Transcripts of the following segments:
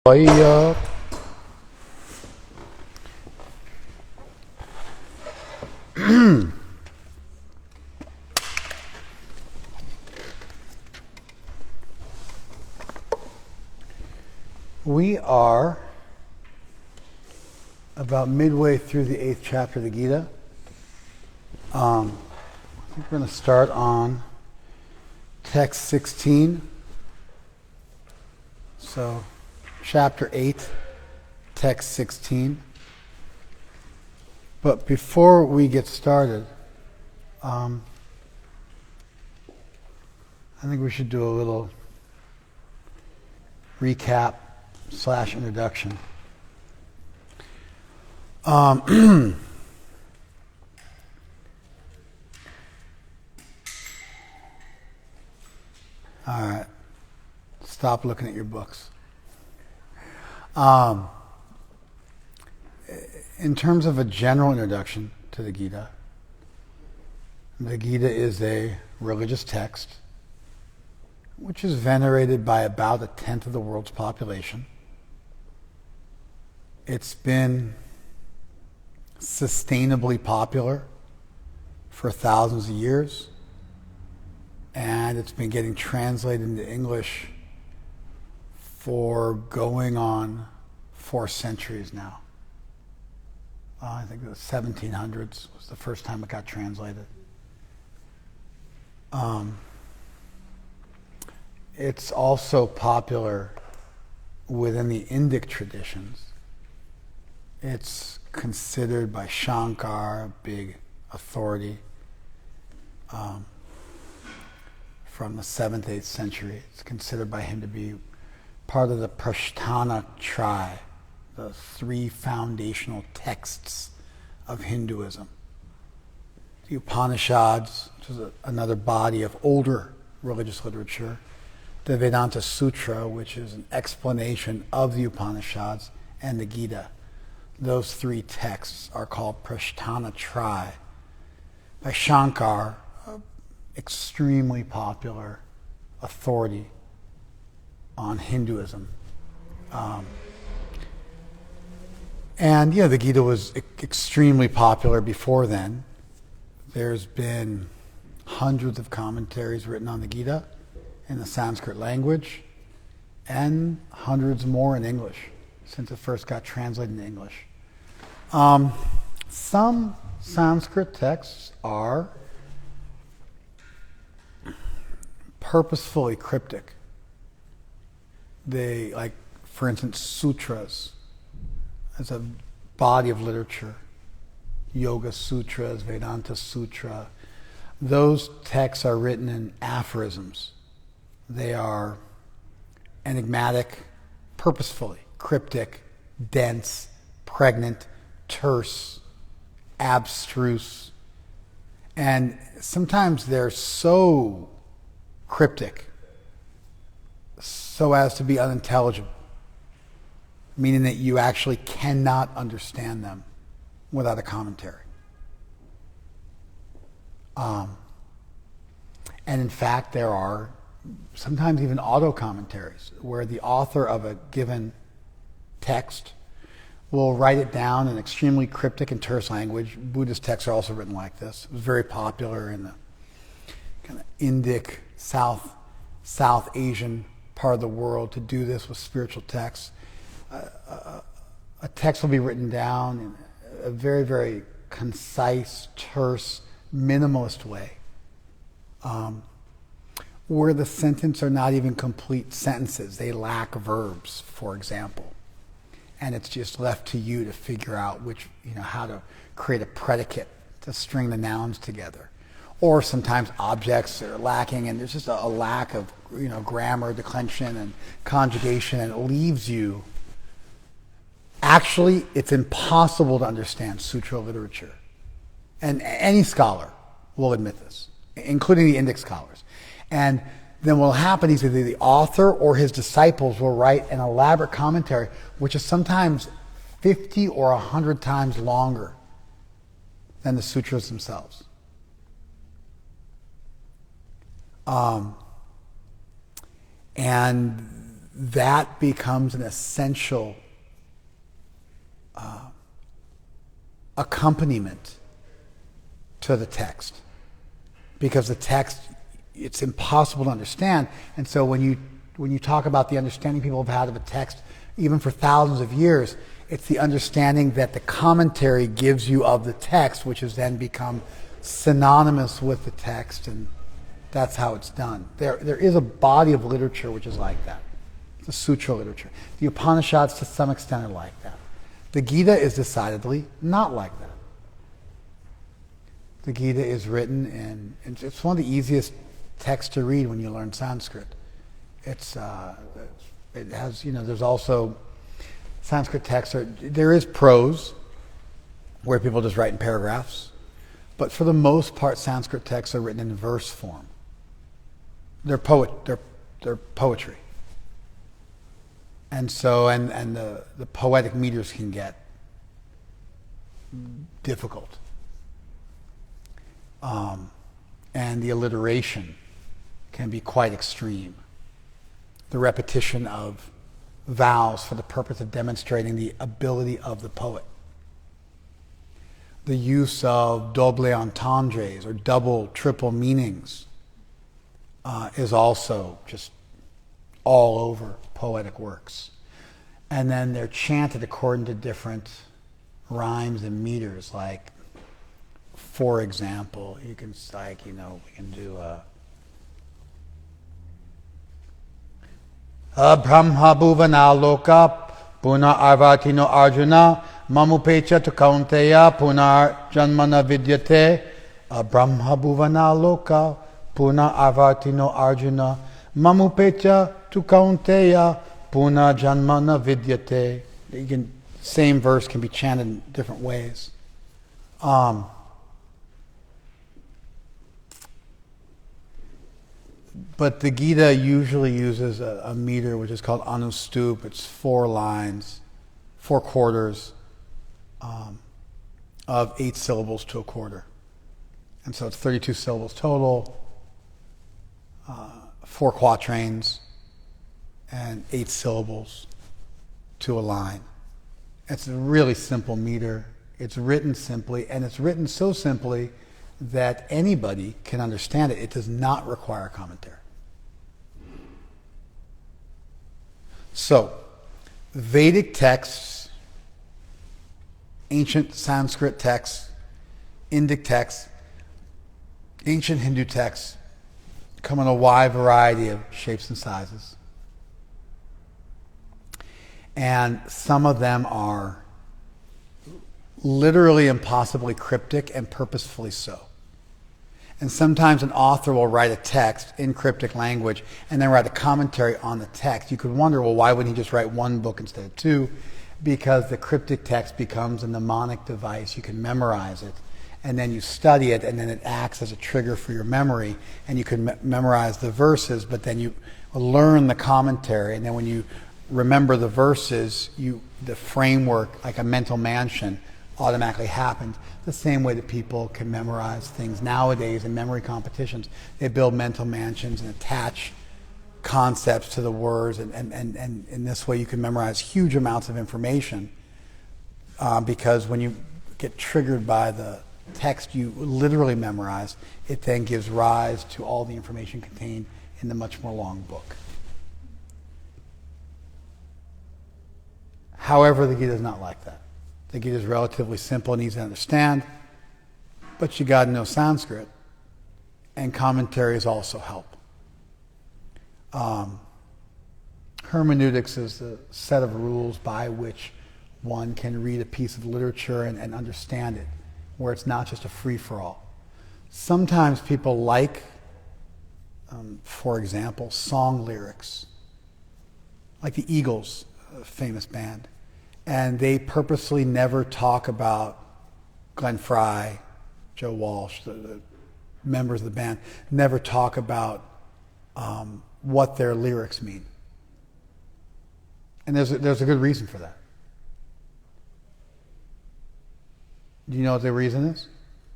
Bye. We are about midway through the 8th chapter of the Gita. I think we're going to start on text 16. So, chapter 8, text 16. But before we get started, I think we should do a little recap / introduction. All right. Stop looking at your books. In terms of a general introduction to the Gita is a religious text which is venerated by about a tenth of the world's population. It's been sustainably popular for thousands of years, and it's been getting translated into English for going on 4 centuries now. I think the 1700s was the first time it got translated. It's also popular within the Indic traditions. It's considered by Shankar a big authority from the 7th, 8th century. It's considered by him to be part of the Prasthana tribe, the 3 foundational texts of Hinduism. The Upanishads, which is another body of older religious literature. The Vedanta Sutra, which is an explanation of the Upanishads, and the Gita. Those 3 texts are called Prasthana tribe. By Shankar, an extremely popular authority on Hinduism. And the Gita was extremely popular before then. There's been hundreds of commentaries written on the Gita in the Sanskrit language, and hundreds more in English since it first got translated into English. Some Sanskrit texts are purposefully cryptic. They, like, for instance, sutras as a body of literature, Yoga Sutras, Vedanta Sutra. Those texts are written in aphorisms. They are enigmatic, purposefully cryptic, dense, pregnant, terse, abstruse. And sometimes they're so cryptic so as to be unintelligible, meaning that you actually cannot understand them without a commentary. And in fact, there are sometimes even auto-commentaries where the author of a given text will write it down in extremely cryptic and terse language. Buddhist texts are also written like this. It was very popular in the kind of Indic, South Asian part of the world to do this with spiritual texts. A text will be written down in a very, very concise, terse, minimalist way, where the sentences are not even complete sentences. They lack verbs, for example. And it's just left to you to figure out how to create a predicate to string the nouns together. Or sometimes objects are lacking, and there's just a lack of grammar, declension, and conjugation, and it leaves you. Actually, it's impossible to understand sutra literature. And any scholar will admit this, including the Indic scholars. And then what will happen is either the author or his disciples will write an elaborate commentary, which is sometimes 50 or 100 times longer than the sutras themselves. And that becomes an essential accompaniment to the text. Because the text, it's impossible to understand. And so when you talk about the understanding people have had of a text, even for thousands of years, it's the understanding that the commentary gives you of the text, which has then become synonymous with the text, and that's how it's done. There is a body of literature which is like that. The sutra literature. The Upanishads to some extent are like that. The Gita is decidedly not like that. The Gita is written and it's one of the easiest texts to read when you learn Sanskrit. It has, there's also Sanskrit texts. There is prose where people just write in paragraphs, but for the most part, Sanskrit texts are written in verse form. They're poetry. And so, and the poetic meters can get difficult. And the alliteration can be quite extreme. The repetition of vowels for the purpose of demonstrating the ability of the poet. The use of doble entendres, or double, triple meanings, is also just all over poetic works. And then they're chanted according to different rhymes and meters. Like, for example, we can do Brahma Bhuvana Loka Puna Arvatino Arjuna Mamupecha to Kaunteya Punar Janmana Vidyate Brahma Bhuvana Loka Puna Arvatino Arjuna Mamupecha to Kaunteya Puna Janmana Vidyate. Same verse can be chanted in different ways. But the Gita usually uses a meter which is called anustup. It's 4 lines, 4 quarters of 8 syllables to a quarter. And so it's 32 syllables total, 4 quatrains, and 8 syllables to a line. It's a really simple meter. It's written simply, and it's written so simply that anybody can understand it. It does not require commentary. So, Vedic texts, ancient Sanskrit texts, Indic texts, ancient Hindu texts come in a wide variety of shapes and sizes. And some of them are literally impossibly cryptic and purposefully so. And sometimes an author will write a text in cryptic language and then write a commentary on the text. You could wonder, well, why wouldn't he just write 1 book instead of 2? Because the cryptic text becomes a mnemonic device. You can memorize it, and then you study it, and then it acts as a trigger for your memory, and you can memorize the verses, but then you learn the commentary, and then when you remember the verses, the framework, like a mental mansion, automatically happened. The same way that people can memorize things nowadays in memory competitions. They build mental mansions and attach concepts to the words, and in this way you can memorize huge amounts of information because when you get triggered by the text you literally memorize, it then gives rise to all the information contained in the much more long book. However, the Gita is not like that. The Gita is relatively simple and easy to understand, but you got to know Sanskrit, and commentaries also help. Hermeneutics is the set of rules by which one can read a piece of literature and understand it, where it's not just a free-for-all. Sometimes people like, for example, song lyrics, like the Eagles, a famous band. And they purposely never talk about Glenn Frey, Joe Walsh, the members of the band, never talk about what their lyrics mean. And there's a good reason for that. Do you know what the reason is?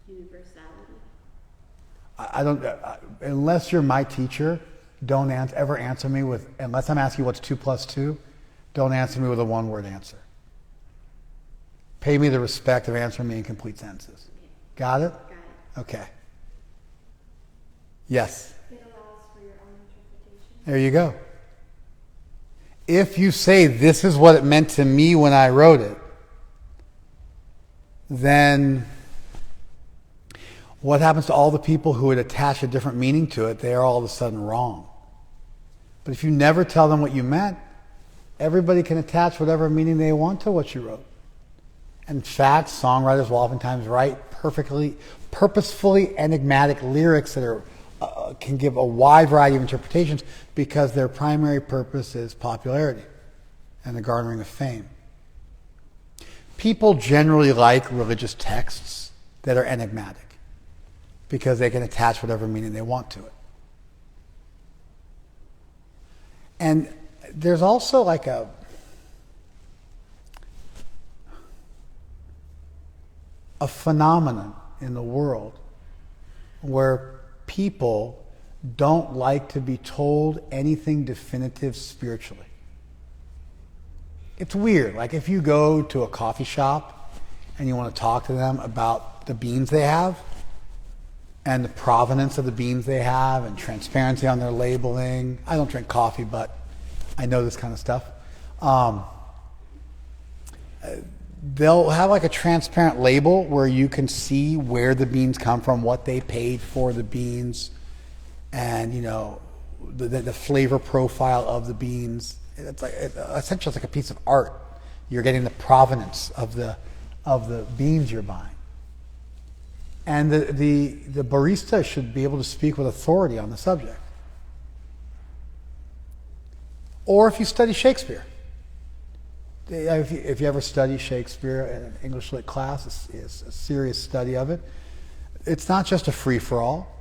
Universality. I don't. Unless you're my teacher, don't ever answer me with, unless I'm asking you what's 2 plus 2, don't answer me with a one-word answer. Pay me the respect of answering me in complete sentences. Got it? Got it. Okay. Yes? It allows for your own interpretation. There you go. If you say this is what it meant to me when I wrote it, then what happens to all the people who would attach a different meaning to it? They are all of a sudden wrong. But if you never tell them what you meant, everybody can attach whatever meaning they want to what you wrote. In fact, songwriters will oftentimes write purposefully enigmatic lyrics that are can give a wide variety of interpretations because their primary purpose is popularity and the garnering of fame. People generally like religious texts that are enigmatic because they can attach whatever meaning they want to it. And there's also like a phenomenon in the world where people don't like to be told anything definitive spiritually. It's weird. Like if you go to a coffee shop and you want to talk to them about the beans they have and the provenance of the beans they have and transparency on their labeling. I don't drink coffee, but I know this kind of stuff. They'll have like a transparent label where you can see where the beans come from, what they paid for the beans, and you know the flavor profile of the beans. It's like essentially it's like a piece of art. You're getting the provenance of the beans you're buying, and the barista should be able to speak with authority on the subject. Or if you study Shakespeare. If you ever study Shakespeare in an English lit class, it's a serious study of it. It's not just a free-for-all.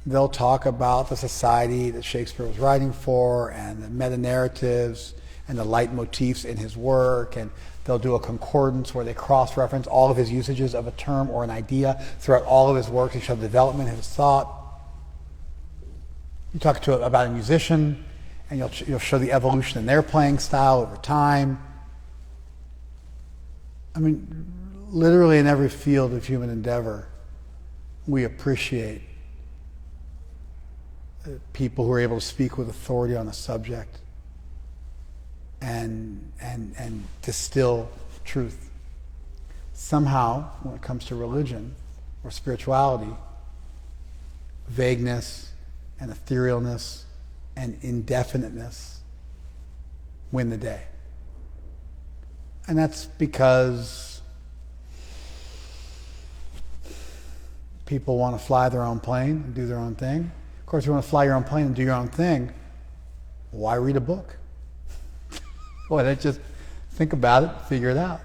They'll talk about the society that Shakespeare was writing for and the meta-narratives and the leitmotifs in his work, and they'll do a concordance where they cross-reference all of his usages of a term or an idea throughout all of his works and show the development of his thought. You talk about a musician, and you'll show the evolution in their playing style over time. I mean, literally in every field of human endeavor, we appreciate people who are able to speak with authority on a subject and distill truth. Somehow, when it comes to religion or spirituality, vagueness and etherealness and indefiniteness win the day. And that's because people want to fly their own plane and do their own thing. Of course, you want to fly your own plane and do your own thing, why read a book? Why don't just think about it, figure it out?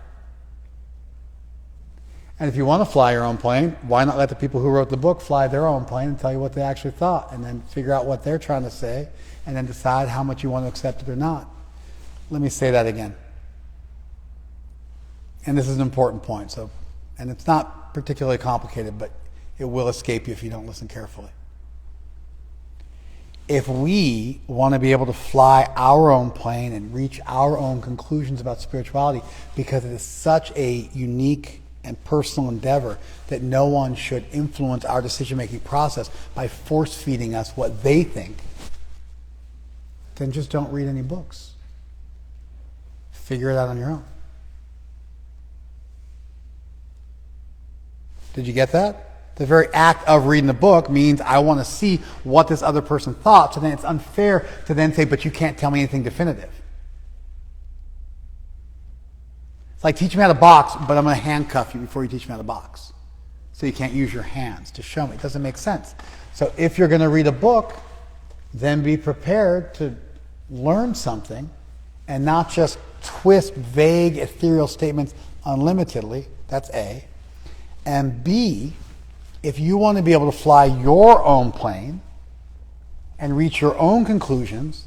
And if you want to fly your own plane, why not let the people who wrote the book fly their own plane and tell you what they actually thought, and then figure out what they're trying to say, and then decide how much you want to accept it or not? Let me say that again. And this is an important point, and it's not particularly complicated, but it will escape you if you don't listen carefully. If we want to be able to fly our own plane and reach our own conclusions about spirituality, because it is such a unique and personal endeavor that no one should influence our decision-making process by force-feeding us what they think, then just don't read any books. Figure it out on your own. Did you get that? The very act of reading the book means I want to see what this other person thought, so then it's unfair to then say, but you can't tell me anything definitive. It's like, teach me how to box, but I'm going to handcuff you before you teach me how to box. So you can't use your hands to show me. It doesn't make sense. So if you're going to read a book, then be prepared to learn something and not just twist vague, ethereal statements unlimitedly. That's A. And B, if you want to be able to fly your own plane and reach your own conclusions,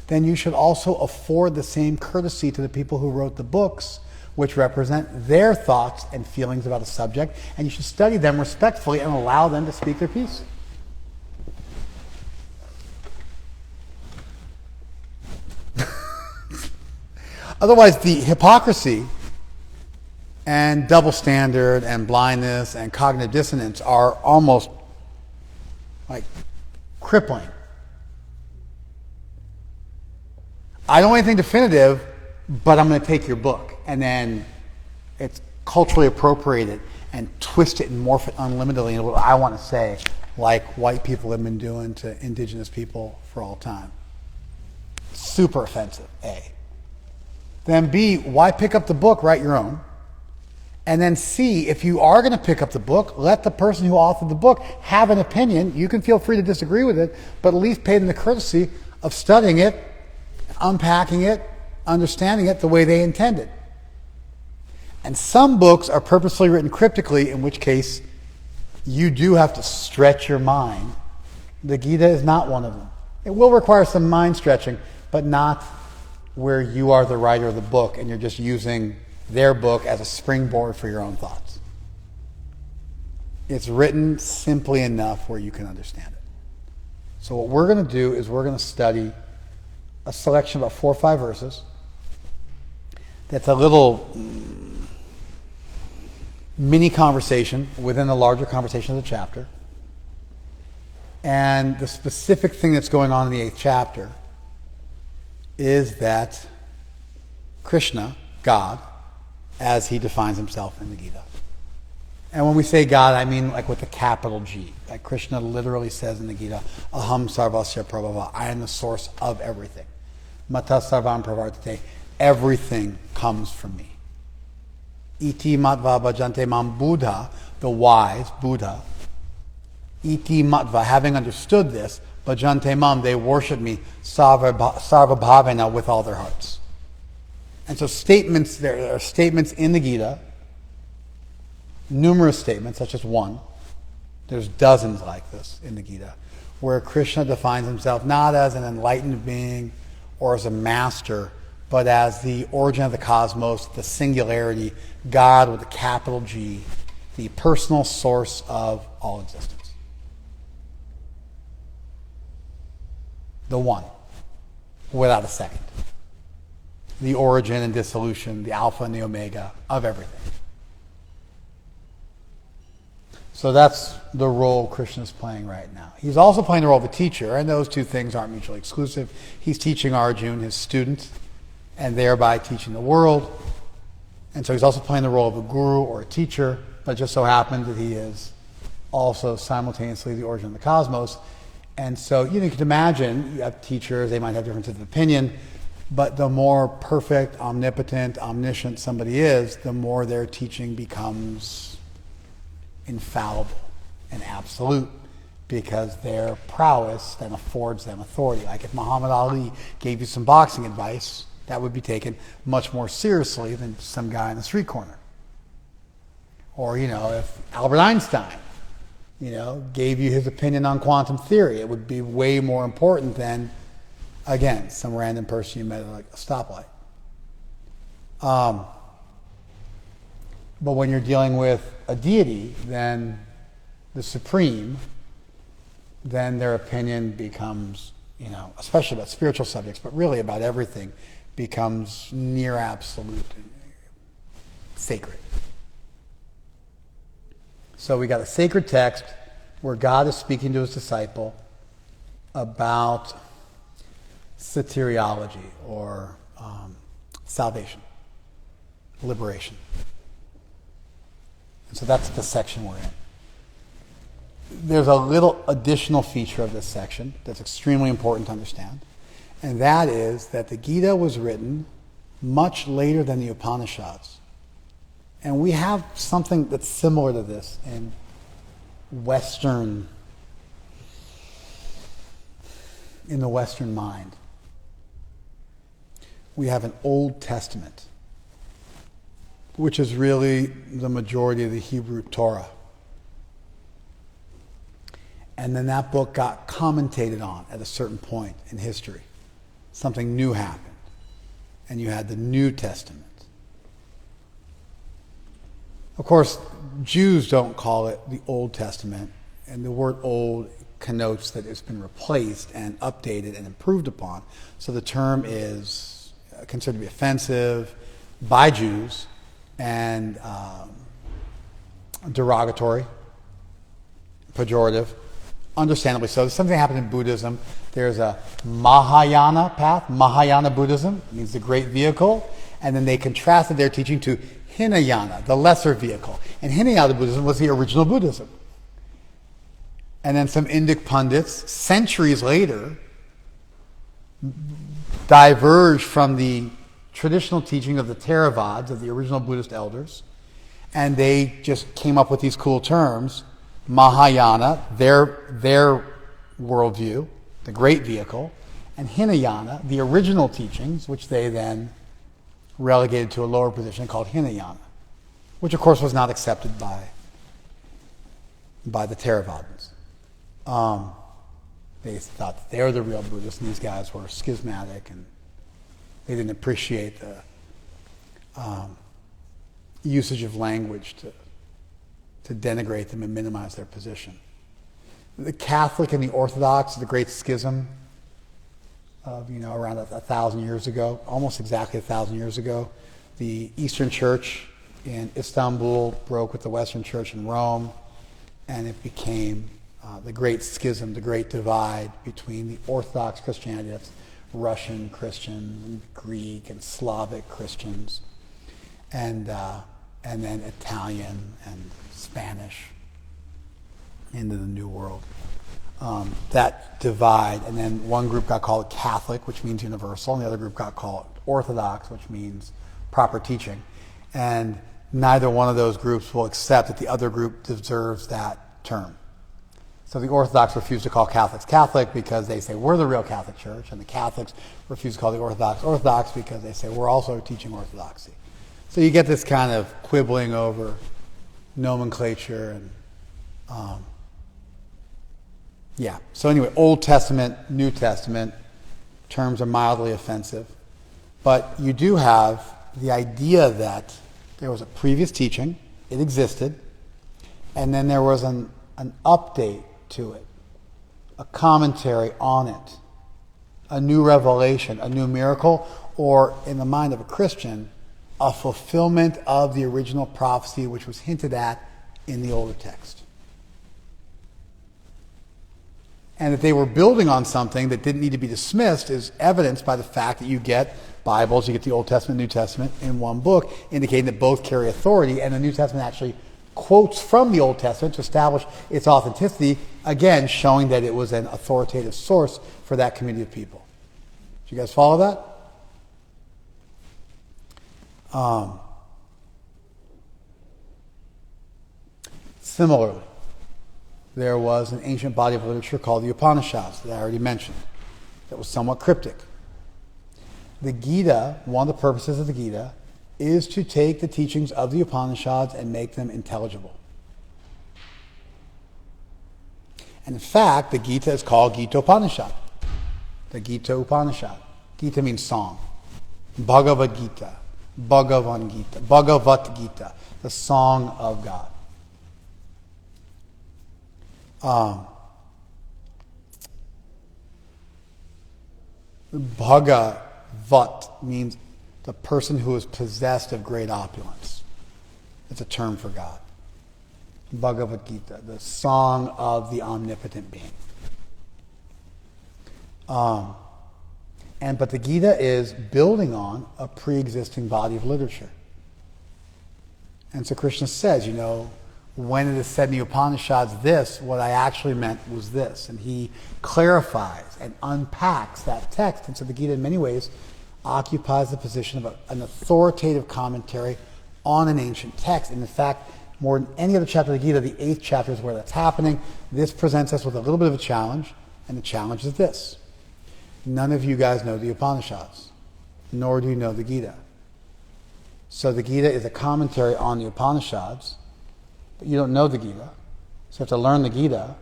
then you should also afford the same courtesy to the people who wrote the books, which represent their thoughts and feelings about a subject, and you should study them respectfully and allow them to speak their piece. Otherwise, the hypocrisy and double standard and blindness and cognitive dissonance are almost like crippling. I don't want anything definitive, but I'm going to take your book. And then it's culturally appropriated and twist it and morph it unlimitedly into what I want to say, like white people have been doing to indigenous people for all time. Super offensive, A. Then B, why pick up the book, write your own? And then C, if you are going to pick up the book, let the person who authored the book have an opinion. You can feel free to disagree with it, but at least pay them the courtesy of studying it, unpacking it, understanding it the way they intended. And some books are purposely written cryptically, in which case you do have to stretch your mind. The Gita is not one of them. It will require some mind stretching, but not where you are the writer of the book and you're just using their book as a springboard for your own thoughts. It's written simply enough where you can understand it. So what we're going to do is we're going to study a selection of about 4 or 5 verses that's a little mini conversation within the larger conversation of the chapter. And the specific thing that's going on in the 8th chapter is that Krishna, God, as he defines himself in the Gita. And when we say God, I mean like with a capital G. Like Krishna literally says in the Gita, Aham sarvasya prabhava, I am the source of everything. Mata sarvam pravartate, everything comes from me. Iti matva bhajante mam Buddha, the wise Buddha. Iti matva, having understood this, bhajante mam, they worship me sarva bhavena, with all their hearts. And so there are statements in the Gita, numerous statements, such as one. There's dozens like this in the Gita, where Krishna defines himself not as an enlightened being or as a master, but as the origin of the cosmos, the singularity, God with a capital G, the personal source of all existence. The one, without a second. The origin and dissolution, the alpha and the omega of everything. So that's the role Krishna's playing right now. He's also playing the role of a teacher, and those two things aren't mutually exclusive. He's teaching Arjuna, his student, and thereby teaching the world. And so he's also playing the role of a guru or a teacher, but it just so happens that he is also simultaneously the origin of the cosmos. And so you can imagine, you have teachers, they might have differences of opinion, but the more perfect, omnipotent, omniscient somebody is, the more their teaching becomes infallible and absolute, because their prowess then affords them authority. Like if Muhammad Ali gave you some boxing advice, that would be taken much more seriously than some guy in the street corner. Or, if Albert Einstein, gave you his opinion on quantum theory, it would be way more important than, again, some random person you met at like a stoplight. But when you're dealing with a deity, then the supreme, then their opinion becomes, especially about spiritual subjects, but really about everything, becomes near absolute and sacred. So we got a sacred text where God is speaking to his disciple about soteriology, or salvation, liberation. And so that's the section we're in. There's a little additional feature of this section that's extremely important to understand, and that is that the Gita was written much later than the Upanishads. And we have something that's similar to this in the Western mind. We have an Old Testament, which is really the majority of the Hebrew Torah. And then that book got commentated on at a certain point in history. Something new happened. And you had the New Testament. Of course, Jews don't call it the Old Testament, and the word old connotes that it's been replaced and updated and improved upon. So the term is considered to be offensive by Jews and derogatory, pejorative, understandably so. There's something that happened in Buddhism. There's a Mahayana path. Mahayana Buddhism means the great vehicle. And then they contrasted their teaching to Hinayana, the lesser vehicle. And Hinayana Buddhism was the original Buddhism. And then some Indic pundits, centuries later, diverged from the traditional teaching of the Theravadas, of the original Buddhist elders, and they just came up with these cool terms. Mahayana, their worldview, the great vehicle, and Hinayana, the original teachings, which they then relegated to a lower position called Hinayana, which of course was not accepted by the Theravadins. They thought that they were the real Buddhists, and these guys were schismatic, and they didn't appreciate the usage of language to denigrate them and minimize their position. The Catholic and the Orthodox, the great schism of, around 1,000 years ago, almost exactly 1,000 years ago, the Eastern Church in Istanbul broke with the Western Church in Rome, and it became the great schism, the great divide between the Orthodox Christianity, that's Russian Christians, and Greek and Slavic Christians, and then Italian and Spanish into the New World. That divide, and then one group got called Catholic, which means universal, and the other group got called Orthodox, which means proper teaching. And neither one of those groups will accept that the other group deserves that term. So the Orthodox refuse to call Catholics Catholic because they say we're the real Catholic Church, and the Catholics refuse to call the Orthodox Orthodox because they say we're also teaching orthodoxy. So you get this kind of quibbling over nomenclature and So anyway, Old Testament, New Testament terms are mildly offensive, but you do have the idea that there was a previous teaching, it existed, and then there was an update to it, a commentary on it, a new revelation, a new miracle, or in the mind of a Christian, a fulfillment of the original prophecy which was hinted at in the older text. And that they were building on something that didn't need to be dismissed is evidenced by the fact that you get Bibles, you get the Old Testament, New Testament in one book, indicating that both carry authority, and the New Testament actually quotes from the Old Testament to establish its authenticity, again showing that it was an authoritative source for that community of people. Do you guys follow that? Similarly, there was an ancient body of literature called the Upanishads that I already mentioned that was somewhat cryptic. The Gita, one of the purposes of the Gita, is to take the teachings of the Upanishads and make them intelligible. And in fact, the Gita is called Gita Upanishad. The Gita Upanishad. Gita means song. Bhagavad Gita. Bhagavan Gita. Bhagavad Gita. The song of God. Bhagavat means the person who is possessed of great opulence. It's a term for God. Bhagavad Gita, the song of the omnipotent being. But the Gita is building on a pre-existing body of literature. And so Krishna says, when it is said in the Upanishads this, what I actually meant was this. And he clarifies and unpacks that text. And so the Gita in many ways occupies the position of an authoritative commentary on an ancient text. And in fact, more than any other chapter of the Gita, the 8th chapter is where that's happening. This presents us with a little bit of a challenge, and the challenge is this. None of you guys know the Upanishads, nor do you know the Gita. So the Gita is a commentary on the Upanishads, but you don't know the Gita. So you have to learn the Gita,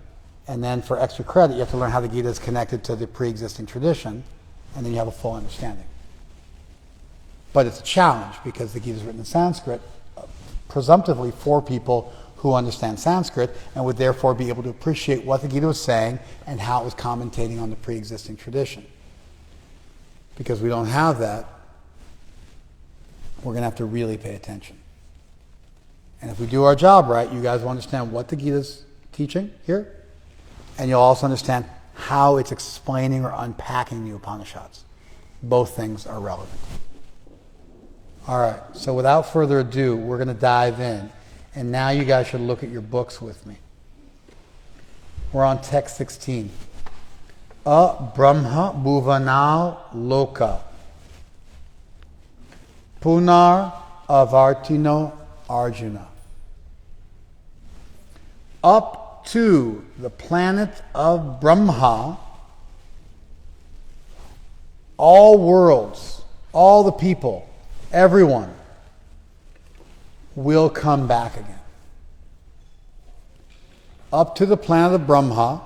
and then for extra credit, you have to learn how the Gita is connected to the pre-existing tradition, and then you have a full understanding. But it's a challenge because the Gita is written in Sanskrit, presumptively for people who understand Sanskrit and would therefore be able to appreciate what the Gita was saying and how it was commentating on the pre-existing tradition. Because we don't have that, we're going to have to really pay attention. And if we do our job right, you guys will understand what the Gita's teaching here, and you'll also understand how it's explaining or unpacking the Upanishads. Both things are relevant. All right, so without further ado, we're going to dive in. And now you guys should look at your books with me. We're on text 16. Brahma bhuvanau loka. Punar avartino Arjuna. Up to the planet of Brahma, all worlds, all the people, everyone will come back again. Up to the planet of Brahma,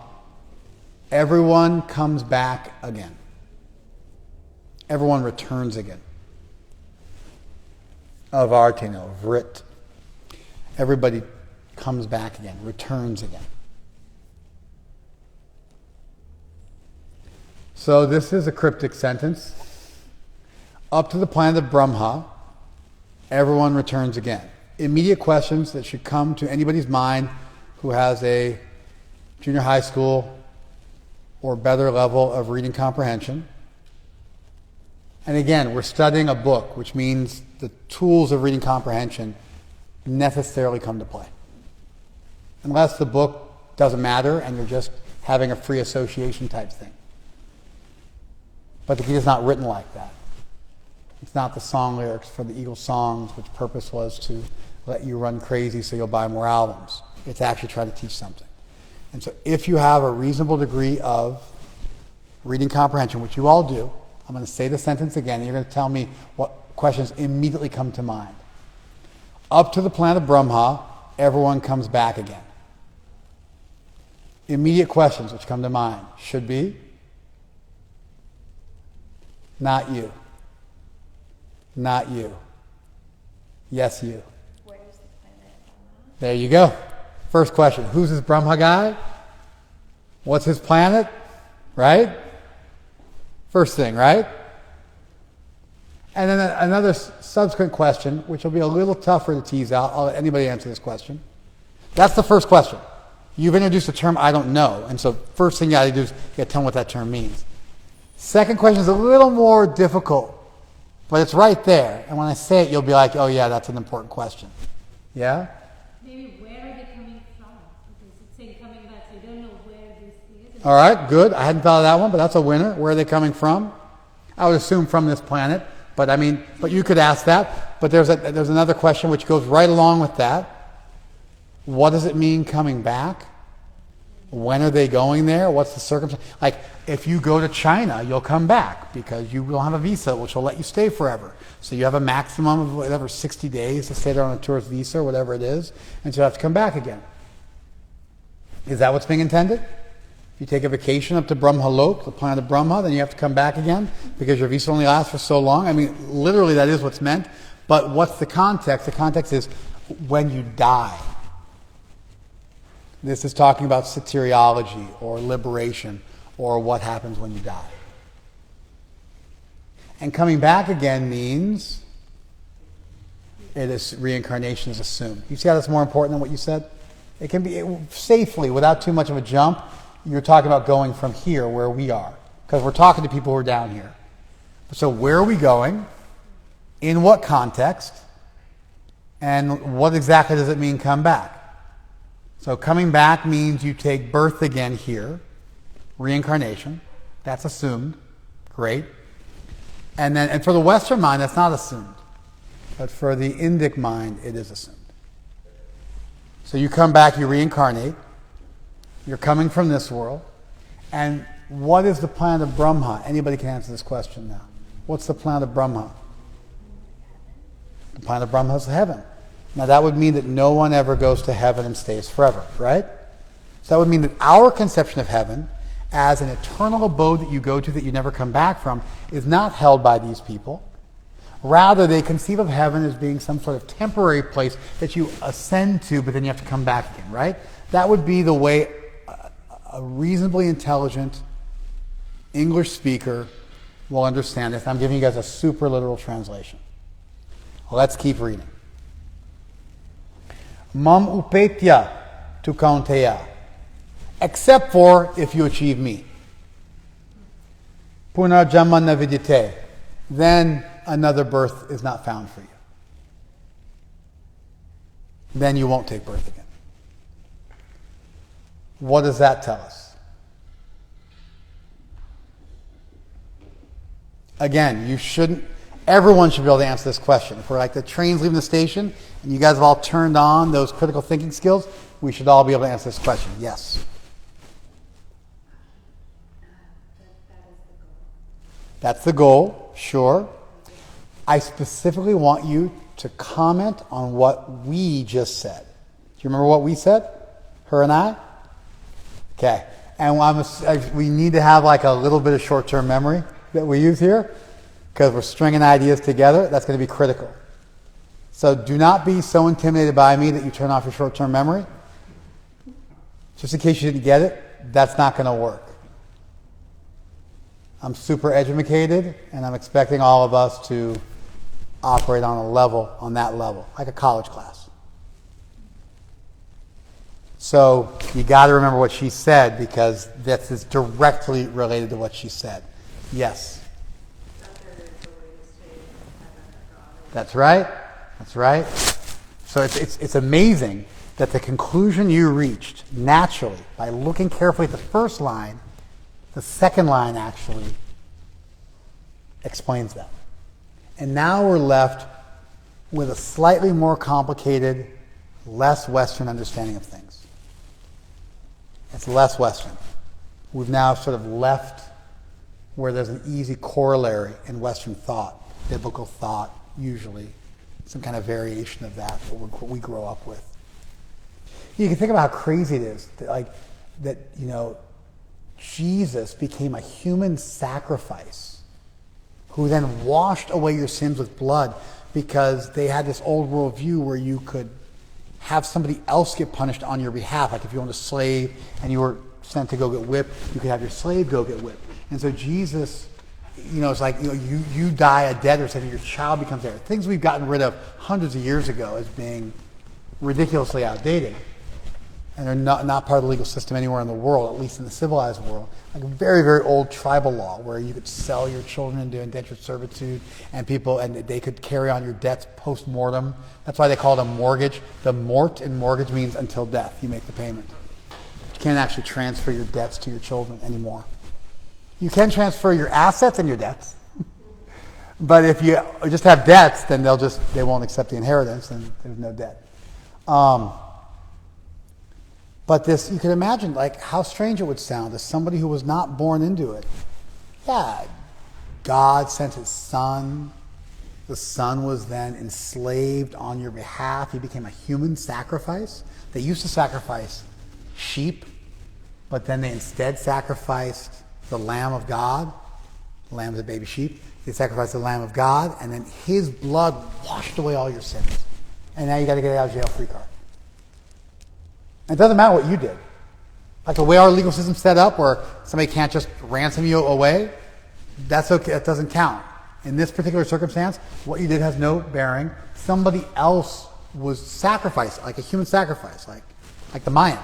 everyone comes back again. Everyone returns again. Avartino, vrit. Everybody comes back again, returns again. So this is a cryptic sentence. Up to the planet of Brahma, everyone returns again. Immediate questions that should come to anybody's mind who has a junior high school or better level of reading comprehension. And again, we're studying a book, which means the tools of reading comprehension necessarily come to play. Unless the book doesn't matter and you're just having a free association type thing. But the Gita is not written like that. It's not the song lyrics for the Eagles songs, which purpose was to let you run crazy so you'll buy more albums. It's actually trying to teach something. And so if you have a reasonable degree of reading comprehension, which you all do, I'm going to say the sentence again, and you're going to tell me what questions immediately come to mind. Up to the planet of Brahma, everyone comes back again. Immediate questions which come to mind should be, not you. Not you. Yes, you. Where is the planet Brahma? There you go. First question. Who's this Brahma guy? What's his planet? Right? First thing, right? And then another subsequent question, which will be a little tougher to tease out. I'll let anybody answer this question. That's the first question. You've introduced a term I don't know. And so first thing you got to do is you got to tell me what that term means. Second question is a little more difficult, but it's right there. And when I say it, you'll be like, oh yeah, that's an important question. Yeah? Maybe where are they coming from? Because it's saying coming back, so you don't know where this is. All right, good. I hadn't thought of that one, but that's a winner. Where are they coming from? I would assume from this planet, but you could ask that. But there's another question which goes right along with that. What does it mean coming back? When are they going there? What's the circumstance? Like, if you go to China, you'll come back because you will have a visa which will let you stay forever. So you have a maximum of whatever, 60 days to stay there on a tourist visa or whatever it is, and so you have to come back again. Is that what's being intended? If you take a vacation up to Brahmalok, the planet of Brahma, then you have to come back again because your visa only lasts for so long. I mean, literally that is what's meant. But what's the context? The context is when you die. This is talking about soteriology or liberation or what happens when you die. And coming back again means reincarnation is assumed. You see how that's more important than what you said? It can be safely, without too much of a jump. You're talking about going from here where we are. Because we're talking to people who are down here. So where are we going? In what context? And what exactly does it mean come back? So coming back means you take birth again here. Reincarnation. That's assumed. Great. And for the Western mind, that's not assumed. But for the Indic mind, it is assumed. So you come back, you reincarnate. You're coming from this world. And what is the planet of Brahma? Anybody can answer this question now. What's the planet of Brahma? The planet of Brahma is heaven. Now that would mean that no one ever goes to heaven and stays forever, right? So that would mean that our conception of heaven as an eternal abode that you go to that you never come back from is not held by these people. Rather, they conceive of heaven as being some sort of temporary place that you ascend to, but then you have to come back again, right? That would be the way a reasonably intelligent English speaker will understand this. I'm giving you guys a super literal translation. Let's keep reading. Mam upetya tu kaunteya. Except for if you achieve me. Punarjama na vidyate. Then another birth is not found for you. Then you won't take birth again. What does that tell us? Again, everyone should be able to answer this question. If we're like the train's leaving the station and you guys have all turned on those critical thinking skills, we should all be able to answer this question. Yes. That's the goal, sure. I specifically want you to comment on what we just said. Do you remember what we said? Her and I? Okay. And we need to have like a little bit of short-term memory that we use here because we're stringing ideas together. That's going to be critical. So do not be so intimidated by me that you turn off your short-term memory. Just in case you didn't get it, that's not going to work. I'm super educated, and I'm expecting all of us to operate on that level, like a college class. So you got to remember what she said because this is directly related to what she said. Yes. That's right. That's right. So it's amazing that the conclusion you reached naturally by looking carefully at the first line, the second line actually explains that. And now we're left with a slightly more complicated, less Western understanding of things. It's less Western. We've now sort of left where there's an easy corollary in Western thought, biblical thought, usually, some kind of variation of that, what we grow up with. You can think about how crazy it is that Jesus became a human sacrifice who then washed away your sins with blood because they had this old world view where you could have somebody else get punished on your behalf. Like if you owned a slave and you were sent to go get whipped, you could have your slave go get whipped. And so Jesus, it's like you die a debtor's death and your child becomes heir. Things we've gotten rid of hundreds of years ago as being ridiculously outdated. And they're not part of the legal system anywhere in the world, at least in the civilized world. Like a very, very old tribal law where you could sell your children into indentured servitude and they could carry on your debts post-mortem. That's why they call it a mortgage. The mort in mortgage means until death, you make the payment. You can't actually transfer your debts to your children anymore. You can transfer your assets and your debts. But if you just have debts, then they won't accept the inheritance and there's no debt. But this, you can imagine how strange it would sound as somebody who was not born into it. Yeah, God sent his son. The son was then enslaved on your behalf. He became a human sacrifice. They used to sacrifice sheep, but then they instead sacrificed the Lamb of God. The lamb is a baby sheep. They sacrificed the Lamb of God, and then his blood washed away all your sins. And now you got to get out of jail free card. It doesn't matter what you did. Like the way our legal system's set up where somebody can't just ransom you away, that's okay. That doesn't count. In this particular circumstance, what you did has no bearing. Somebody else was sacrificed, like a human sacrifice, like the Mayans.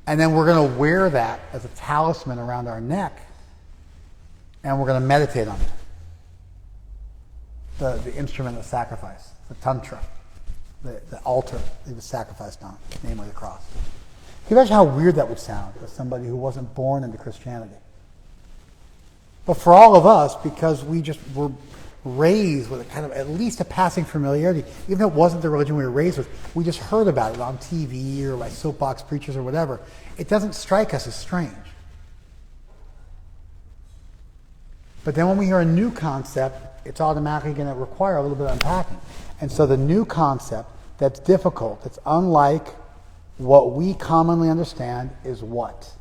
And then we're going to wear that as a talisman around our neck, and we're going to meditate on it. The instrument of sacrifice, the tantra. The altar it was sacrificed on, namely the cross. Can you imagine how weird that would sound as somebody who wasn't born into Christianity? But for all of us, because we just were raised with a kind of at least a passing familiarity, even if it wasn't the religion we were raised with, we just heard about it on TV or by soapbox preachers or whatever. It doesn't strike us as strange. But then when we hear a new concept, it's automatically going to require a little bit of unpacking. And so the new concept that's difficult, that's unlike what we commonly understand is what?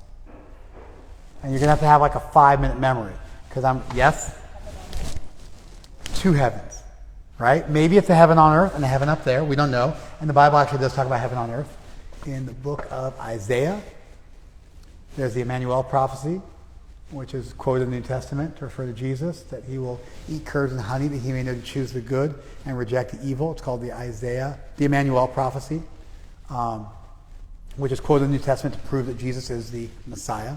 And you're going to have like a 5-minute memory. Because yes? 2 heavens. Right? Maybe it's a heaven on earth and a heaven up there. We don't know. And the Bible actually does talk about heaven on earth. In the book of Isaiah, there's the Emmanuel prophecy. which is quoted in the New Testament to refer to Jesus, that he will eat curds and honey that he may know to choose the good and reject the evil. It's called the Emmanuel prophecy, which is quoted in the New Testament to prove that Jesus is the Messiah.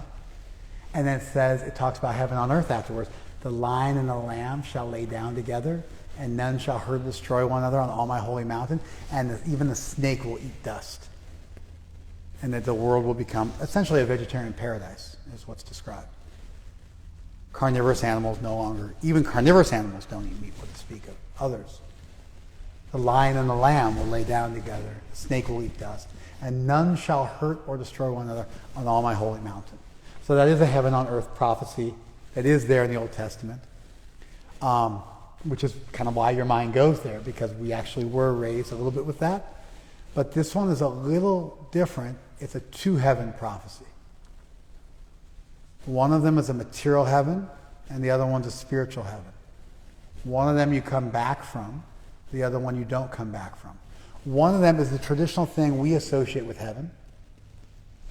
And then it talks about heaven on earth afterwards. The lion and the lamb shall lay down together, and none shall hurt or destroy one another on all my holy mountain, and even the snake will eat dust. And that the world will become essentially a vegetarian paradise, is what's described. Carnivorous animals no longer, even carnivorous animals don't eat meat, what to speak of. Others. The lion and the lamb will lay down together, the snake will eat dust, and none shall hurt or destroy one another on all my holy mountain. So that is a heaven on earth prophecy that is there in the Old Testament, which is kind of why your mind goes there, because we actually were raised a little bit with that. But this one is a little different. It's a two-heaven prophecy. One of them is a material heaven, and the other one's a spiritual heaven. One of them you come back from, the other one you don't come back from. One of them is the traditional thing we associate with heaven,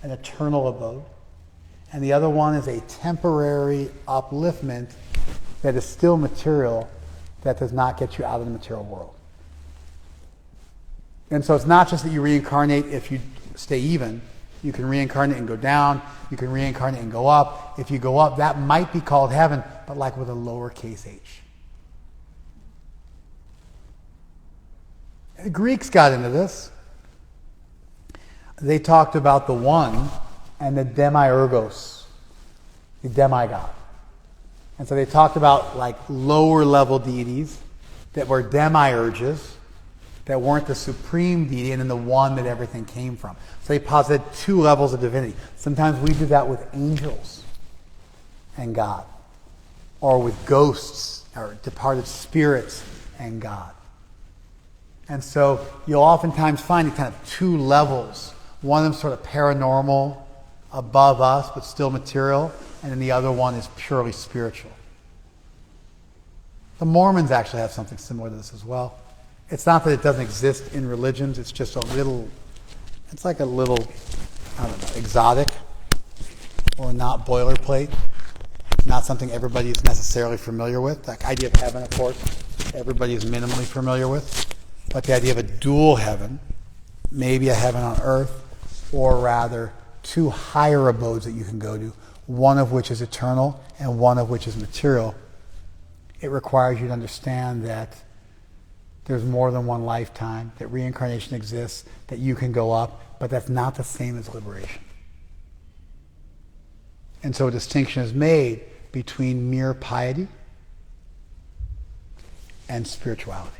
an eternal abode. And the other one is a temporary upliftment that is still material, that does not get you out of the material world. And so it's not just that you reincarnate if you stay even. You can reincarnate and go down. You can reincarnate and go up. If you go up, that might be called heaven, but like with a lowercase h. The Greeks got into this. They talked about the one and the demiurgos, the demigod. And so they talked about like lower level deities that were demiurges, that weren't the supreme deity, and then the one that everything came from. So they posited two levels of divinity. Sometimes we do that with angels and God, or with ghosts or departed spirits and God. And so you'll oftentimes find kind of two levels. One of them sort of paranormal, above us, but still material, and then the other one is purely spiritual. The Mormons actually have something similar to this as well. It's not that it doesn't exist in religions, it's just it's like a little, I don't know, exotic or not boilerplate. Not something everybody is necessarily familiar with. The idea of heaven, of course, everybody is minimally familiar with. But the idea of a dual heaven, maybe a heaven on earth, or rather two higher abodes that you can go to, one of which is eternal and one of which is material. It requires you to understand that there's more than one lifetime, that reincarnation exists, that you can go up, but that's not the same as liberation. And so a distinction is made between mere piety and spirituality.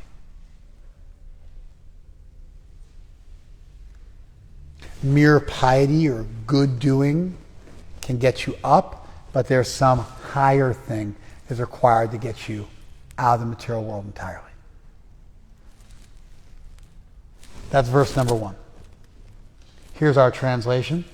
Mere piety or good doing can get you up, but there's some higher thing that is required to get you out of the material world entirely. That's verse number 1. Here's our translation.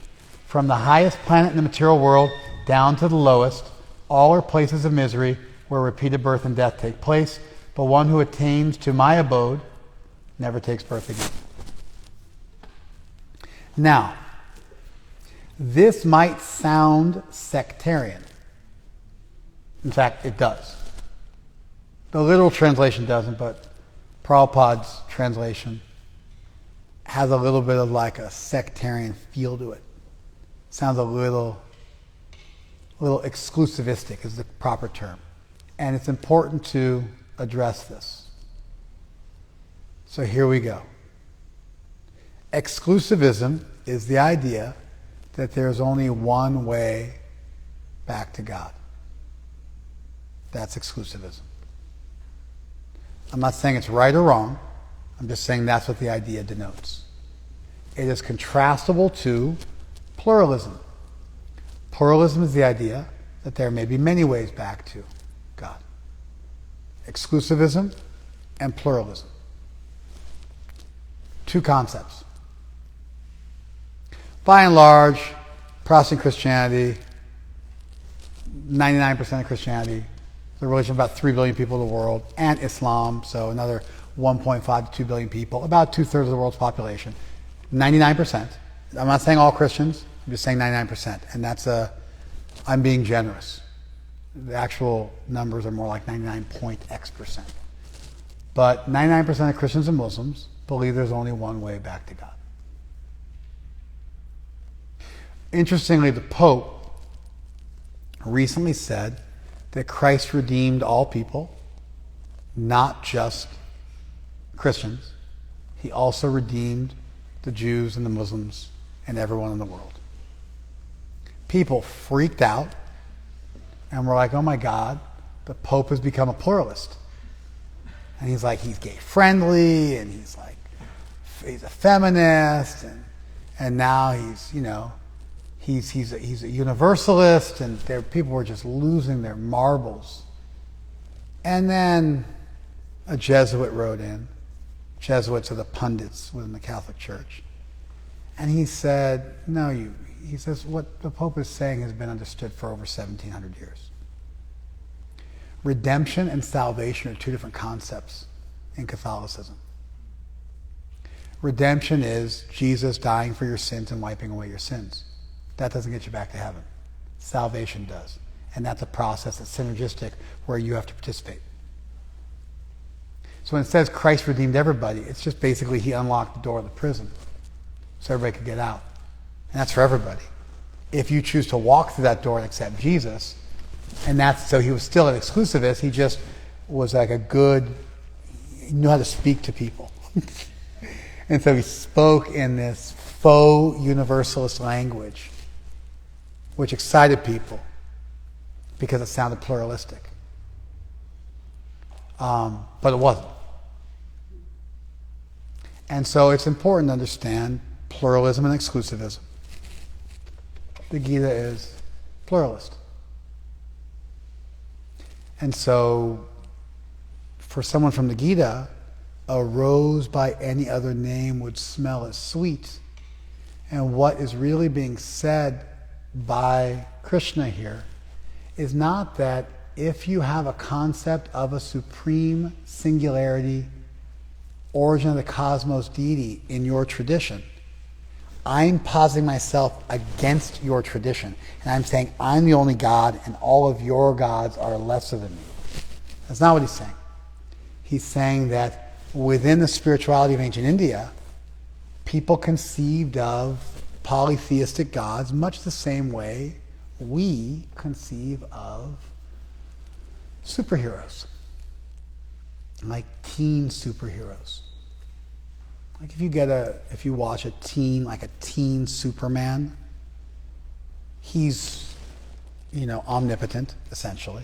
From the highest planet in the material world down to the lowest, all are places of misery where repeated birth and death take place, but one who attains to my abode never takes birth again. Now, this might sound sectarian. In fact, it does. The literal translation doesn't, but Prabhupada's translation has a little bit of like a sectarian feel to it. Sounds a little exclusivistic is the proper term. And it's important to address this. So here we go. Exclusivism is the idea that there's only one way back to God. That's exclusivism. I'm not saying it's right or wrong. I'm just saying that's what the idea denotes. It is contrastable to pluralism. Pluralism is the idea that there may be many ways back to God. Exclusivism and pluralism. Two concepts. By and large, Protestant Christianity, 99% of Christianity, the religion of about 3 billion people in the world, and Islam, so another 1.5 to 2 billion people, about 2/3 of the world's population. 99%. I'm not saying all Christians, I'm just saying 99%. And I'm being generous. The actual numbers are more like 99 point X%. But 99% of Christians and Muslims believe there's only one way back to God. Interestingly, the Pope recently said that Christ redeemed all people, not just Christians. He also redeemed the Jews and the Muslims and everyone in the world. People freaked out and were like, oh my God, the Pope has become a pluralist. And he's like, he's gay friendly, and he's a feminist, and now he's a universalist, and people were just losing their marbles. And then a Jesuit wrote in. Jesuits are the pundits within the Catholic Church. And he said, he says, what the Pope is saying has been understood for over 1,700 years. Redemption and salvation are two different concepts in Catholicism. Redemption is Jesus dying for your sins and wiping away your sins. That doesn't get you back to heaven. Salvation does. And that's a process that's synergistic where you have to participate. So when it says Christ redeemed everybody, it's just basically he unlocked the door of the prison so everybody could get out. And that's for everybody. If you choose to walk through that door and accept Jesus, so he was still an exclusivist, he just was like he knew how to speak to people. And so he spoke in this faux universalist language, which excited people because it sounded pluralistic. But it wasn't. And so it's important to understand pluralism and exclusivism. The Gita is pluralist. And so for someone from the Gita, a rose by any other name would smell as sweet. And what is really being said by Krishna here is not that if you have a concept of a supreme singularity, origin of the cosmos deity in your tradition, I'm positing myself against your tradition. And I'm saying I'm the only God and all of your gods are lesser than me. That's not what he's saying. He's saying that within the spirituality of ancient India, people conceived of polytheistic gods much the same way we conceive of superheroes, like teen superheroes. Like if you watch a teen Superman, he's, omnipotent, essentially.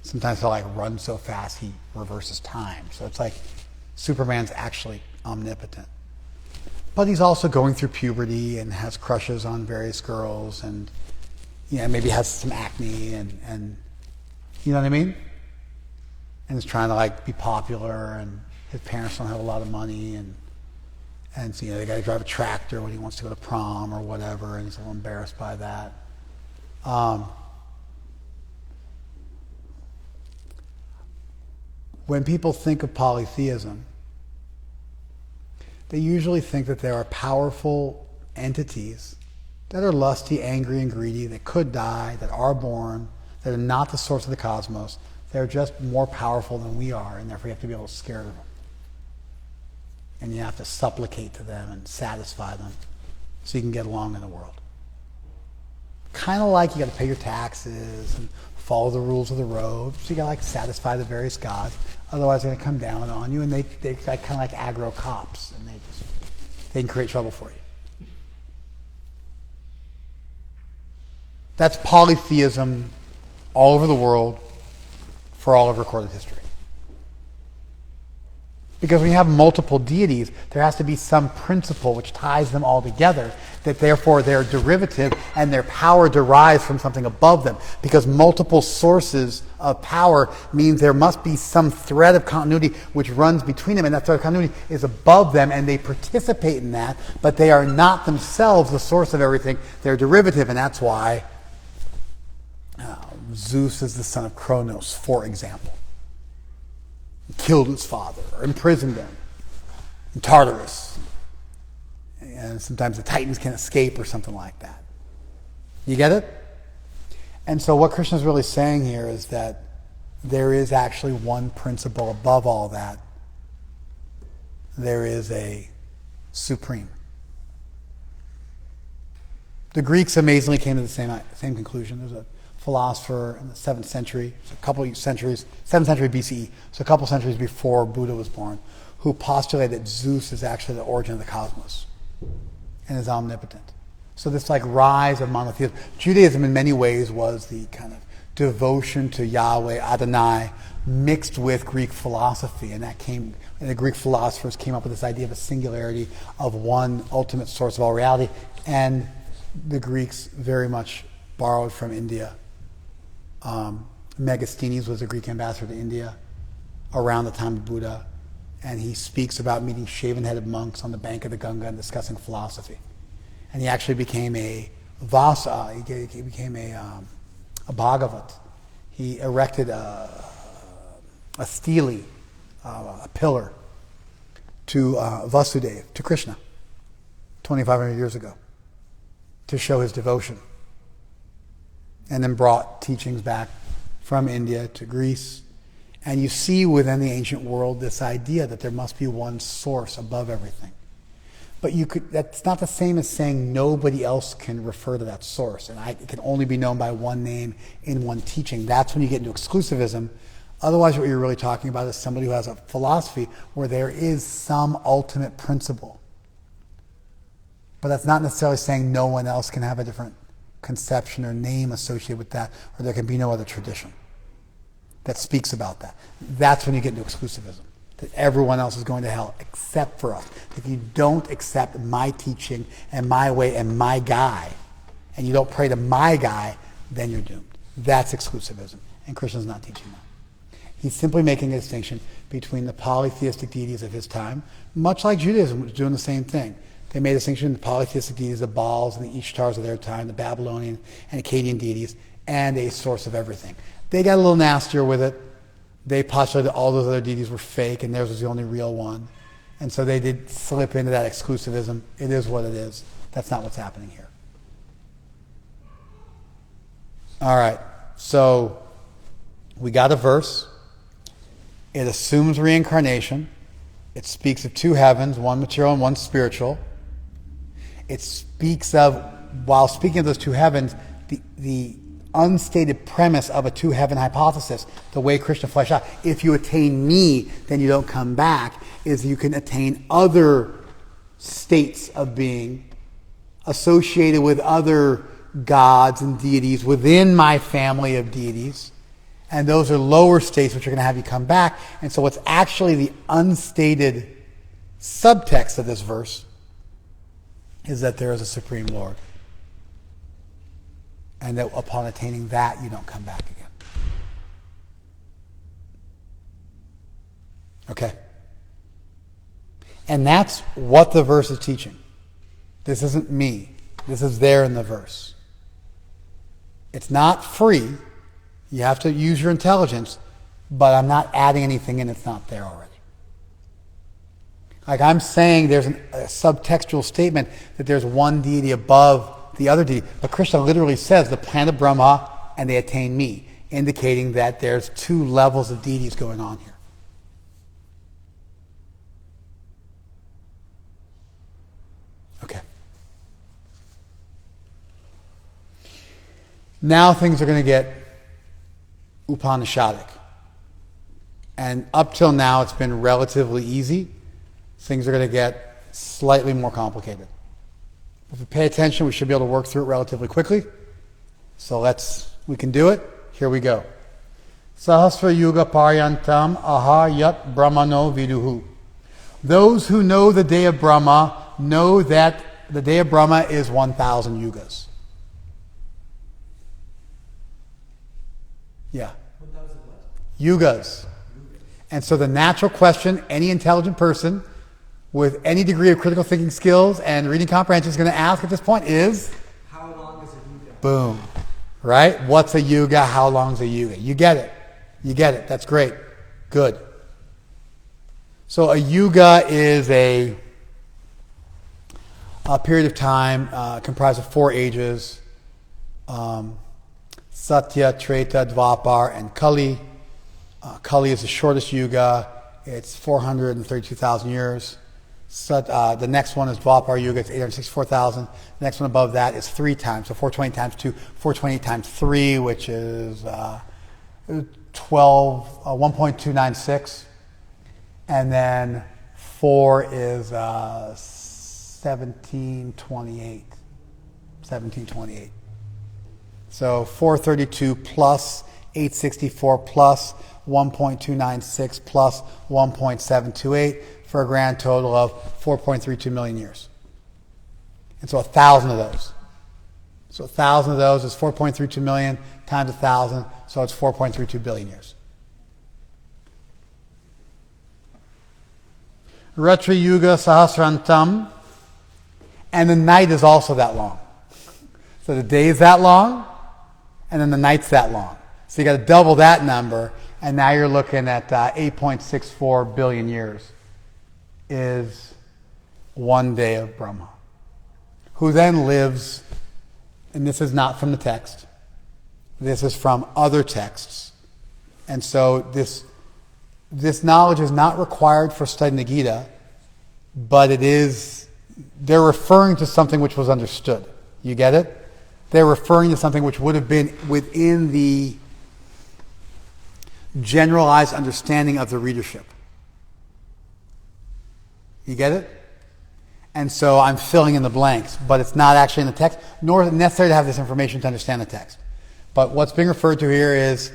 Sometimes he'll run so fast he reverses time. So it's like Superman's actually omnipotent. But he's also going through puberty and has crushes on various girls and maybe has some acne and you know what I mean? And is trying to be popular, and his parents don't have a lot of money, and so they got to drive a tractor when he wants to go to prom or whatever, and he's a little embarrassed by that. When people think of polytheism, they usually think that there are powerful entities that are lusty, angry, and greedy, that could die, that are born, that are not the source of the cosmos. They're just more powerful than we are, and therefore you have to be able to scare them. And you have to supplicate to them and satisfy them so you can get along in the world. Kind of like you got to pay your taxes and follow the rules of the road. So you got to satisfy the various gods. Otherwise they're going to come down on you, and they're kind of like aggro cops, and they can create trouble for you. That's polytheism all over the world for all of recorded history. Because when you have multiple deities, there has to be some principle which ties them all together, that therefore they're derivative and their power derives from something above them. Because multiple sources of power means there must be some thread of continuity which runs between them, and that thread of continuity is above them, and they participate in that, but they are not themselves the source of everything. They're derivative, and that's why Zeus is the son of Kronos, for example. He killed his father, or imprisoned him in Tartarus. And sometimes the Titans can escape or something like that. You get it? And so what Krishna is really saying here is that there is actually one principle above all that. There is a supreme. The Greeks amazingly came to the same conclusion. There's a philosopher in the 7th century, so a couple of centuries, 7th century BCE, so a couple centuries before Buddha was born, who postulated that Zeus is actually the origin of the cosmos and is omnipotent. So this like rise of monotheism. Judaism in many ways was the kind of devotion to Yahweh, Adonai, mixed with Greek philosophy, and the Greek philosophers came up with this idea of a singularity of one ultimate source of all reality, and the Greeks very much borrowed from India. Megasthenes was a Greek ambassador to India around the time of Buddha, and he speaks about meeting shaven-headed monks on the bank of the Ganga and discussing philosophy. And he actually became a Vasa, he became a Bhagavat. He erected a stele, a pillar, to Vasudeva, to Krishna, 2,500 years ago, to show his devotion. And then brought teachings back from India to Greece. And you see within the ancient world this idea that there must be one source above everything. But that's not the same as saying nobody else can refer to that source. And it can only be known by one name in one teaching. That's when you get into exclusivism. Otherwise, what you're really talking about is somebody who has a philosophy where there is some ultimate principle. But that's not necessarily saying no one else can have a different conception or name associated with that, or there can be no other tradition that speaks about that. That's when you get into exclusivism, that everyone else is going to hell except for us. If you don't accept my teaching and my way and my guy, and you don't pray to my guy, then you're doomed. That's exclusivism, and Krishna's not teaching that. He's simply making a distinction between the polytheistic deities of his time, much like Judaism was doing the same thing. They made a distinction between the polytheistic deities, the Baals and the Ishtars of their time, the Babylonian and Akkadian deities, and a source of everything. They got a little nastier with it. They postulated all those other deities were fake and theirs was the only real one. And so they did slip into that exclusivism. It is what it is. That's not what's happening here. All right, so we got a verse. It assumes reincarnation. It speaks of two heavens, one material and one spiritual. It speaks of, while speaking of those two heavens, the unstated premise of a two-heaven hypothesis, the way Krishna fleshed out, if you attain me, then you don't come back, is you can attain other states of being associated with other gods and deities within my family of deities. And those are lower states which are going to have you come back. And so what's actually the unstated subtext of this verse is that there is a Supreme Lord. And that upon attaining that, you don't come back again. Okay? And that's what the verse is teaching. This isn't me. This is there in the verse. It's not free. You have to use your intelligence, but I'm not adding anything in that's not there already. Like I'm saying there's a subtextual statement that there's one deity above the other deity. But Krishna literally says the planet Brahma and they attain me, indicating that there's two levels of deities going on here. Okay. Now things are going to get Upanishadic. And up till now it's been relatively easy. Things are going to get slightly more complicated. If we pay attention, we should be able to work through it relatively quickly. So we can do it. Here we go. Sahasra Yuga Paryantam Aha Yat Brahmano Viduhu. Those who know the day of Brahma know that the day of Brahma is 1,000 yugas. Yeah. 1,000 what? Yugas. And so the natural question any intelligent person with any degree of critical thinking skills and reading comprehension is going to ask at this point is, how long is a yuga? Boom. Right? What's a yuga? How long's a yuga? You get it. You get it. That's great. Good. So a yuga is a period of time comprised of 4 ages, Satya, Treta, Dvapar, and Kali. Kali is the shortest yuga. It's 432,000 years. The next one is Dvapar Yuga. It's 864,000. The next one above that is 3 times. So 420 times 2, 420 times 3, which is 1.296. And then 4 is 1728. 1728. So 432 plus 864 plus 1.296 plus 1.728 for a grand total of 4.32 million years. And so 1,000 of those. So 1,000 of those is 4.32 million times 1,000, so it's 4.32 billion years. Ratri Yuga Sahasrantam, and the night is also that long. So the day is that long, and then the night's that long. So you got to double that number, and now you're looking at 8.64 billion years is one day of Brahma, who then lives, and this is not from the text, this is from other texts. And so this knowledge is not required for studying the Gita, but they're referring to something which was understood. You get it? They're referring to something which would have been within the generalized understanding of the readership. You get it? And so I'm filling in the blanks, but it's not actually in the text, nor is it necessary to have this information to understand the text. But what's being referred to here is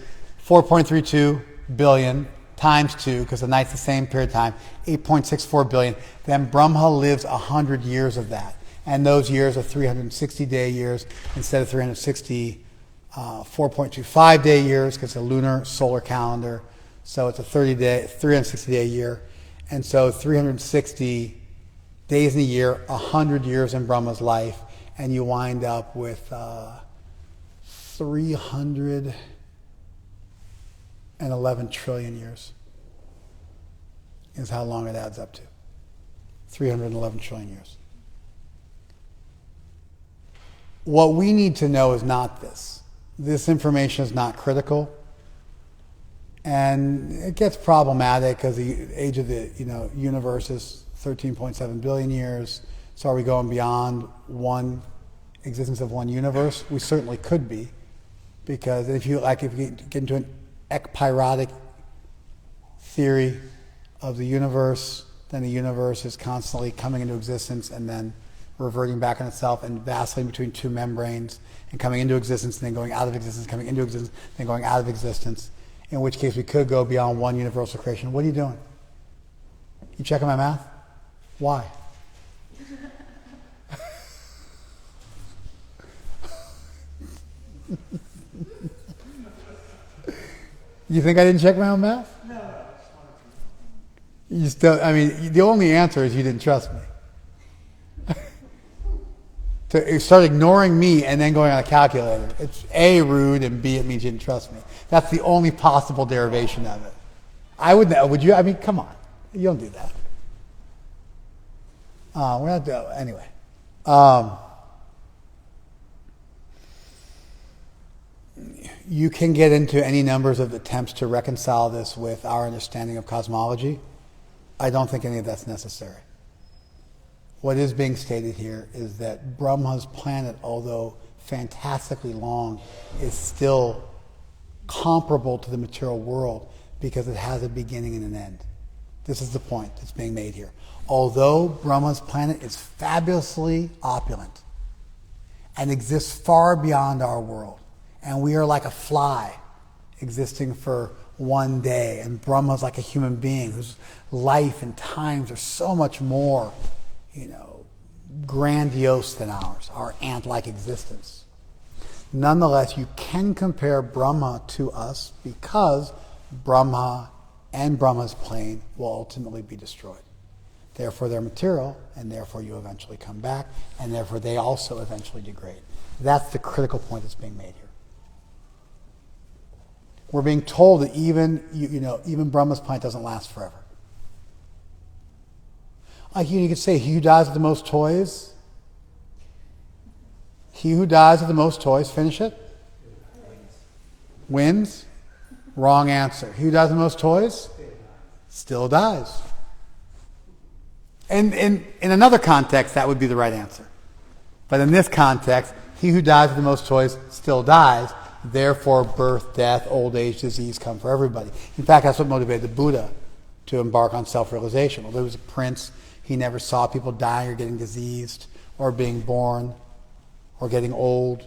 4.32 billion times 2, because the night's the same period of time, 8.64 billion. Then Brahma lives 100 years of that. And those years are 360-day years instead of 360, 4.25-day years, because it's a lunar solar calendar. So it's a 360-day year. And so 360 days in a year, 100 years in Brahma's life, and you wind up with 311 trillion years is how long it adds up to. 311 trillion years. What we need to know is not this. This information is not critical. And it gets problematic because the age of the universe is 13.7 billion years. So are we going beyond one existence of one universe? We certainly could be, because if you get into an ekpyrotic theory of the universe, then the universe is constantly coming into existence and then reverting back on itself and vacillating between two membranes and coming into existence and then going out of existence, coming into existence, then going out of existence. In which case we could go beyond one universal creation. What are you doing? You checking my math? Why? You think I didn't check my own math? No. You still, the only answer is you didn't trust me. To start ignoring me and then going on a calculator. It's A, rude, and B, it means you didn't trust me. That's the only possible derivation of it. I would know. Would you? Come on. You don't do that. We're not doing anyway. You can get into any numbers of attempts to reconcile this with our understanding of cosmology. I don't think any of that's necessary. What is being stated here is that Brahma's planet, although fantastically long, is still comparable to the material world because it has a beginning and an end. This is the point that's being made here. Although Brahma's planet is fabulously opulent and exists far beyond our world, and we are like a fly existing for one day, and Brahma's like a human being whose life and times are so much more grandiose than ours, our ant-like existence. Nonetheless, you can compare Brahma to us because Brahma and Brahma's plane will ultimately be destroyed. Therefore, they're material, and therefore you eventually come back, and therefore they also eventually degrade. That's the critical point that's being made here. We're being told that even Brahma's planet doesn't last forever. You could say, he who dies with the most toys. He who dies with the most toys, finish it. wins? Wrong answer. He who dies the most toys? Still dies. And in another context, that would be the right answer. But in this context, he who dies with the most toys still dies. Therefore, birth, death, old age, disease come for everybody. In fact, that's what motivated the Buddha to embark on self-realization. Although he was a prince, he never saw people dying or getting diseased or being born or getting old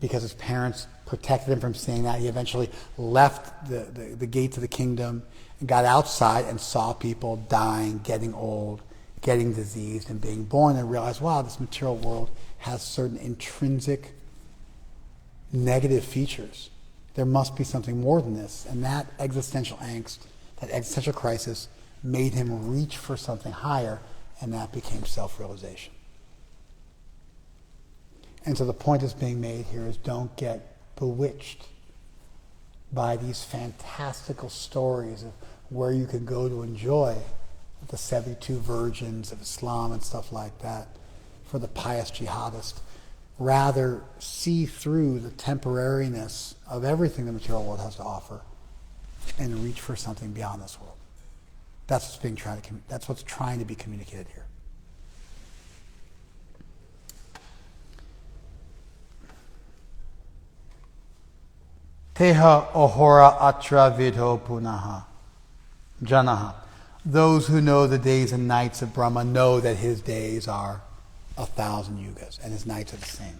because his parents protected him from seeing that. He eventually left the gates of the kingdom and got outside and saw people dying, getting old, getting diseased, and being born, and realized, wow, this material world has certain intrinsic negative features. There must be something more than this. And that existential angst, that existential crisis, made him reach for something higher, and that became self-realization. And so the point that's being made here is don't get bewitched by these fantastical stories of where you can go to enjoy the 72 virgins of Islam and stuff like that for the pious jihadist. Rather, see through the temporariness of everything the material world has to offer and reach for something beyond this world. That's what's trying to be communicated here. Teha ohora atra vidho punaha janaha. Those who know the days and nights of Brahma know that his days are 1,000 yugas and his nights are the same.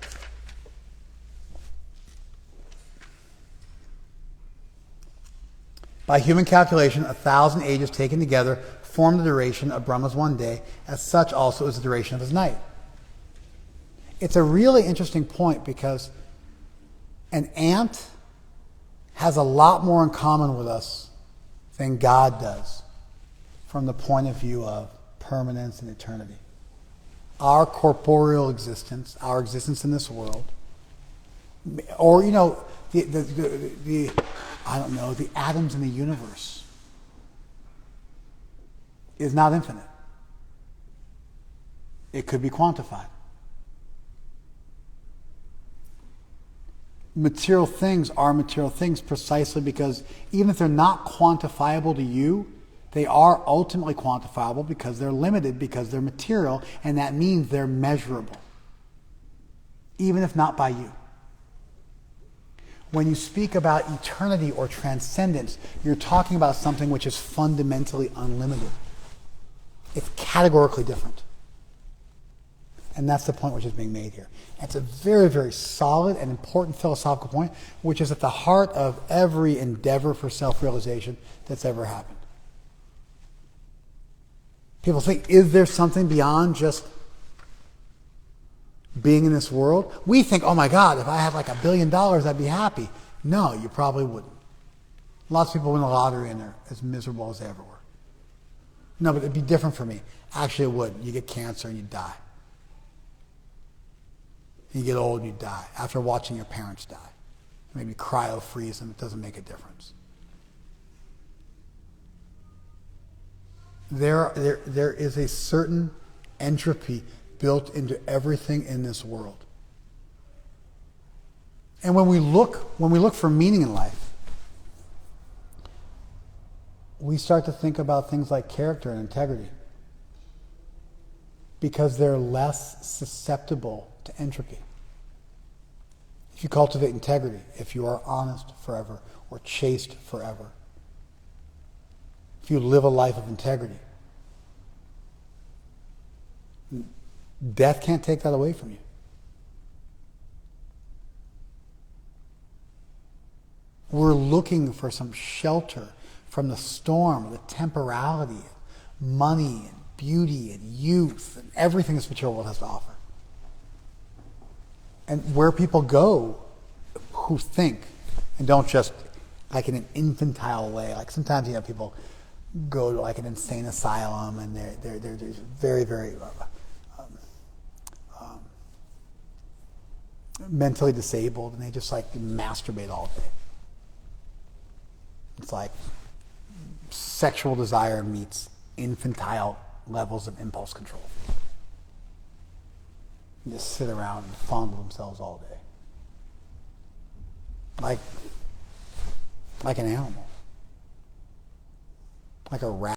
By human calculation, 1,000 ages taken together form the duration of Brahma's one day. As such, also is the duration of his night. It's a really interesting point because an ant has a lot more in common with us than God does from the point of view of permanence and eternity. Our corporeal existence, our existence in this world, or the atoms in the universe is not infinite. It could be quantified. Material things are material things precisely because even if they're not quantifiable to you, they are ultimately quantifiable because they're limited, because they're material, and that means they're measurable, even if not by you. When you speak about eternity or transcendence, you're talking about something which is fundamentally unlimited. It's categorically different. And that's the point which is being made here. It's a very, very solid and important philosophical point, which is at the heart of every endeavor for self-realization that's ever happened. People think, is there something beyond just being in this world? We think, oh my God, if I had like $1 billion, I'd be happy. No, you probably wouldn't. Lots of people win the lottery and they're as miserable as they ever were. No, but it'd be different for me. Actually, it wouldn't. You get cancer and you die. You get old and you die. After watching your parents die. Maybe cryo-freeze them, it doesn't make a difference. There is a certain entropy built into everything in this world. And when we look for meaning in life, we start to think about things like character and integrity because they're less susceptible to entropy. If you cultivate integrity, if you are honest forever or chaste forever, if you live a life of integrity, death can't take that away from you. We're looking for some shelter from the storm, the temporality, money and beauty and youth and everything this material world has to offer. And where people go who think and don't just like in an infantile way, like sometimes people go to like an insane asylum and they're very, very mentally disabled and they just like masturbate all day. It's like sexual desire meets infantile levels of impulse control. And just sit around and fondle themselves all day. Like like an animal, like a rat.